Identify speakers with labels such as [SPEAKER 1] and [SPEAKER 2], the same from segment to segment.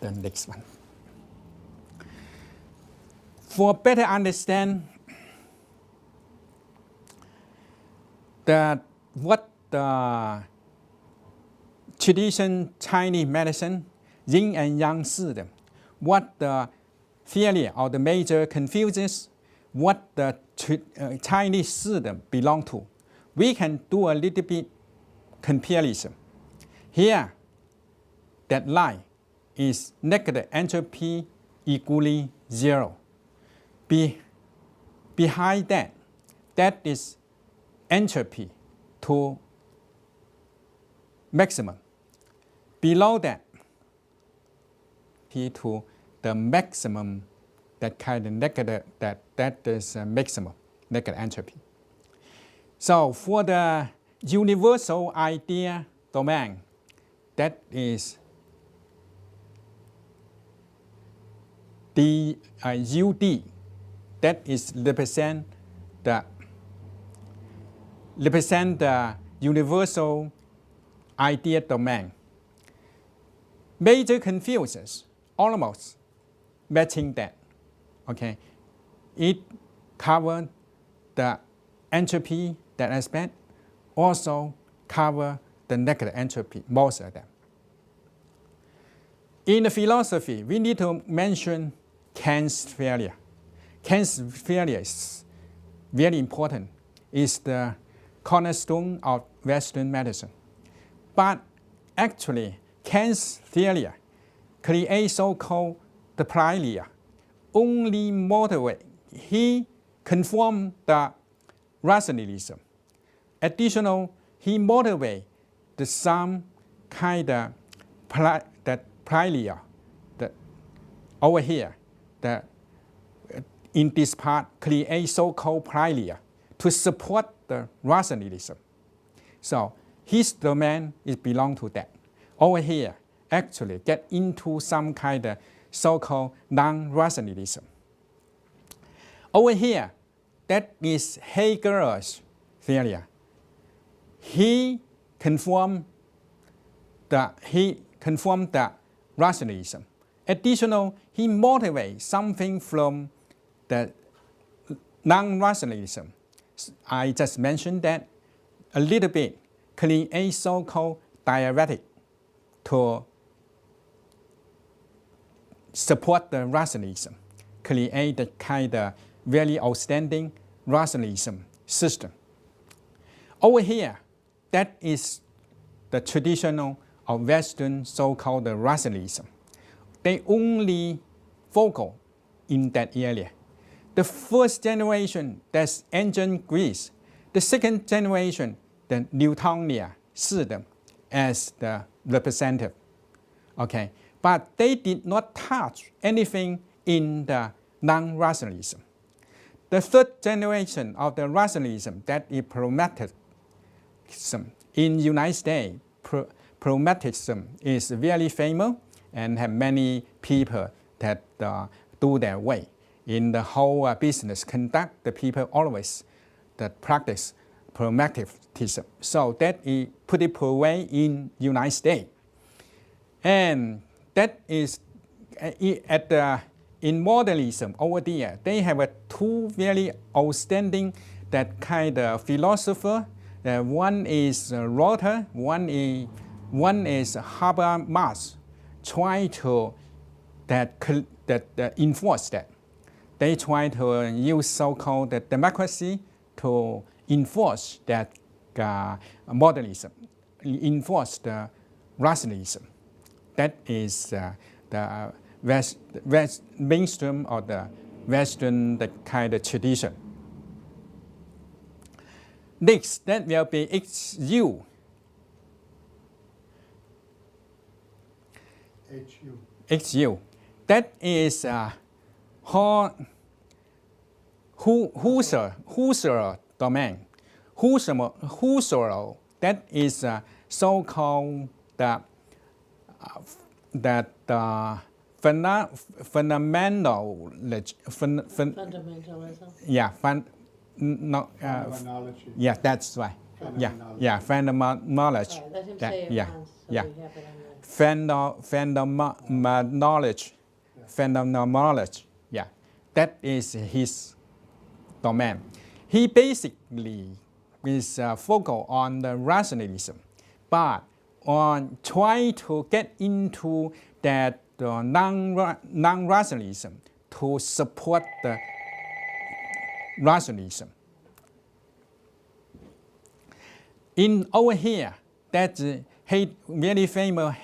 [SPEAKER 1] the next one. For better understand what the traditional Chinese medicine, Yin and Yang system, what the theory or the major confusions, what the Chinese system belong to, we can do a little bit comparison. Here, that line is negative entropy equally 0. Behind that, that is entropy to maximum. Below that, P to the maximum, that kind of negative, that is maximum, negative entropy. So for the universal idea domain, that is the UD, that is represent the universal idea domain. Major confusions almost matching that. Okay, it covers the entropy, that aspect, also cover the negative entropy, most of them. In the philosophy, we need to mention Kant's failure. Kant's failure is very important. It's the cornerstone of Western medicine. But actually, Kant's failure creates so-called the prilia, only motivate. He conformed the rationalism. Additional, he motivate the some kind of prilia, that over here, that in this part create so-called prilia to support the rationalism. So his domain is belong to that. Over here, actually get into some kind of so-called non-rationalism. Over here, that is Hegel's failure. He conformed the rationalism. Additional, he motivates something from the non-rationalism. I just mentioned that a little bit, create so-called dialectic to support the rationalism, create the kind of very outstanding rationalism system. Over here, that is the traditional of Western so-called rationalism. They only focus in that area. The first generation, that's ancient Greece. The second generation, the Newtonian system as the representative. Okay, but they did not touch anything in the non-rationalism. The third generation of the rationalism, that is pragmatism. In the United States, pragmatism is very famous and have many people that do their way. In the whole business conduct, the people always that practice pragmatism. So that is pretty prevalent in the United States. And that is in modernism over there, they have two very outstanding that kind of philosopher. One is Rother, one is Habermas, try to enforce that. They try to use so-called democracy to enforce that modernism, enforce the rationalism. That is the mainstream of the Western kind of tradition. Next, that will be XU. XU. That is Husserl domain. Husserl, that is so-called
[SPEAKER 2] fundamentalism.
[SPEAKER 1] Yeah, yeah, that's right. Yeah, phenomenology.
[SPEAKER 2] Let him say it once, so we have it on the
[SPEAKER 1] phenomenology. Yeah, that is his domain. He basically is focused on the rationalism, but on trying to get into that non-rationalism to support the rationalism. In over here, that's very famous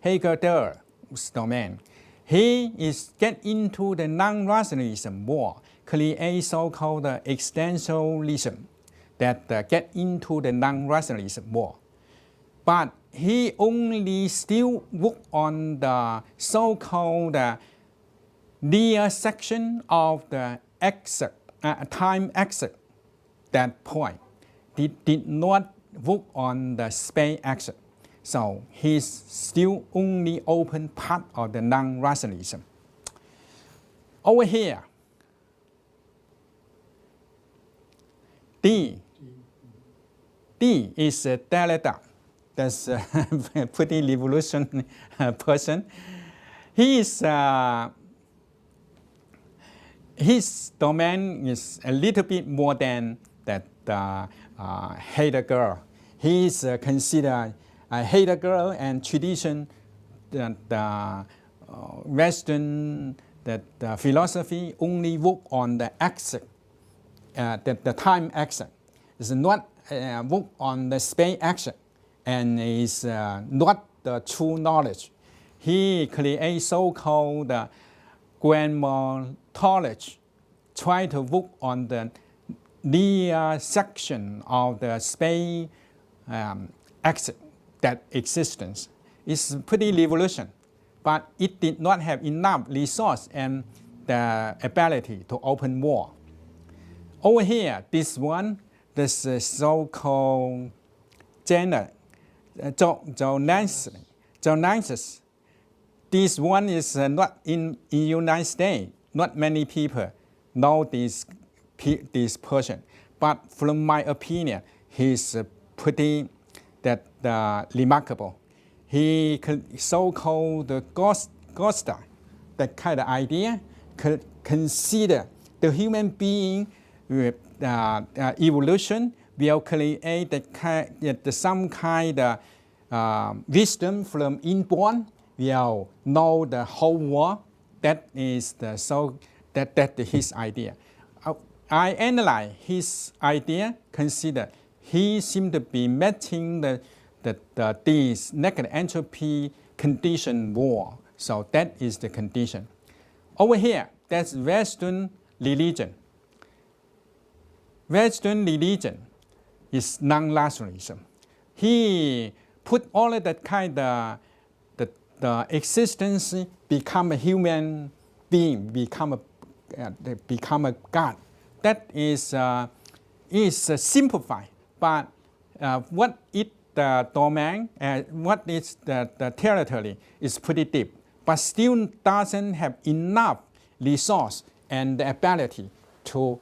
[SPEAKER 1] Hegel's domain. He is get into the non-rationalism more, create so-called existentialism that get into the non-rationalism more. But he only still work on the so-called near section of the time axis, that point. He did not work on the space axis. So he's still only open part of the non-rationalism. Over here, D is a Derrida. That's a pretty revolutionary person. He is, his domain is a little bit more than that Heidegger. He is considered Heidegger and tradition, the Western philosophy only work on the axis, the time axis. It's not work on the space axis, and is not the true knowledge. He creates so-called grammatology, try to work on the near section of the space axis, that existence. Is pretty revolution, but it did not have enough resource and the ability to open more. Over here, this one, this so-called gender, Journalists. This one is not in United States. Not many people know this person, but from my opinion, he's pretty remarkable. He so-called the Gosta, that kind of idea, consider the human being with evolution will create some kind of wisdom from inborn, will know the whole world. That is his idea. I analyze his idea, consider he seemed to be matching this negative entropy condition more. So that is the condition. Over here, that's Western religion. Western religion is non-rationalism. He put all of that kind of the existence become a human being, become a God. That is simplified, but what is the domain, what is the territory is pretty deep, but still doesn't have enough resource and the ability to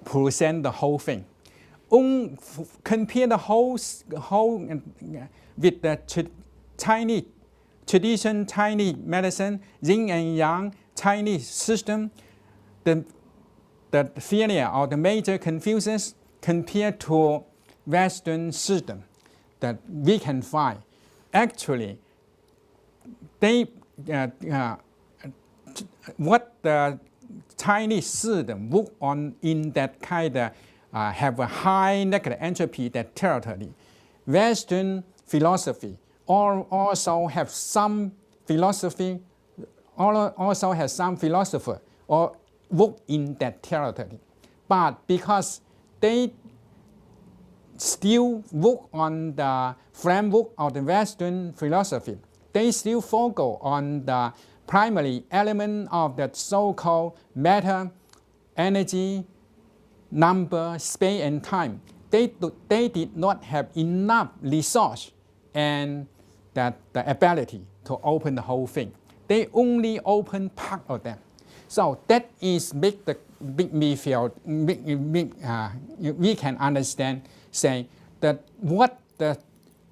[SPEAKER 1] present the whole thing. Compare the whole with the Chinese tradition, Chinese medicine, Yin and Yang, Chinese system, the failure or the major confusions compared to Western system that we can find. Actually, what the Chinese system work on in that kind of have a high negative entropy, that territory. Western philosophy also have some philosophy, also has some philosopher or work in that territory. But because they still work on the framework of the Western philosophy, they still focus on the primary element of that so-called matter, energy, number, space, and time. They did not have enough resource and the ability to open the whole thing. They only open part of them. So that is make me feel, we can understand, saying that what the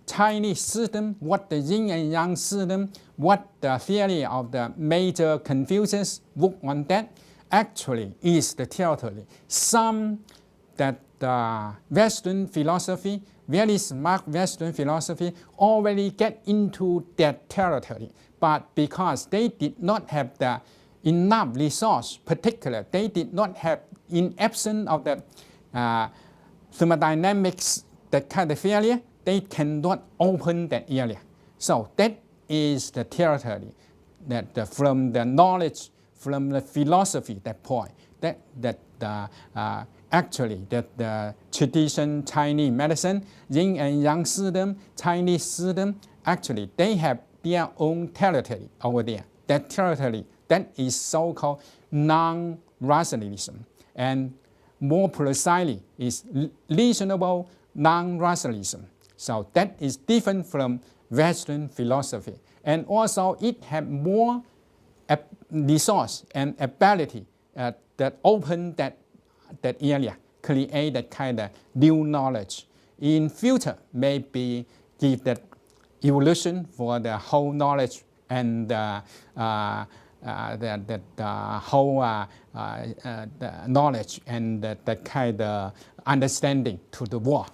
[SPEAKER 1] Chinese system, what the yin and yang system, what the theory of the major Confucius work on that, actually is the territory. Some that the Western philosophy, very smart Western philosophy, already get into that territory. But because they did not have the enough resource, particular, they did not have, in absence of the thermodynamics, that kind of area, they cannot open that area. So that is the territory that from the knowledge, from the philosophy, that point, actually that the tradition Chinese medicine, yin and yang system, Chinese system, actually they have their own territory over there. That territory, that is so-called non-rationalism. And more precisely is reasonable non-rationalism. So that is different from Western philosophy. And also it has more resource and ability that open that area, create that kind of new knowledge. In future, maybe give that evolution for the whole knowledge and the whole the knowledge and that kind of understanding to the world.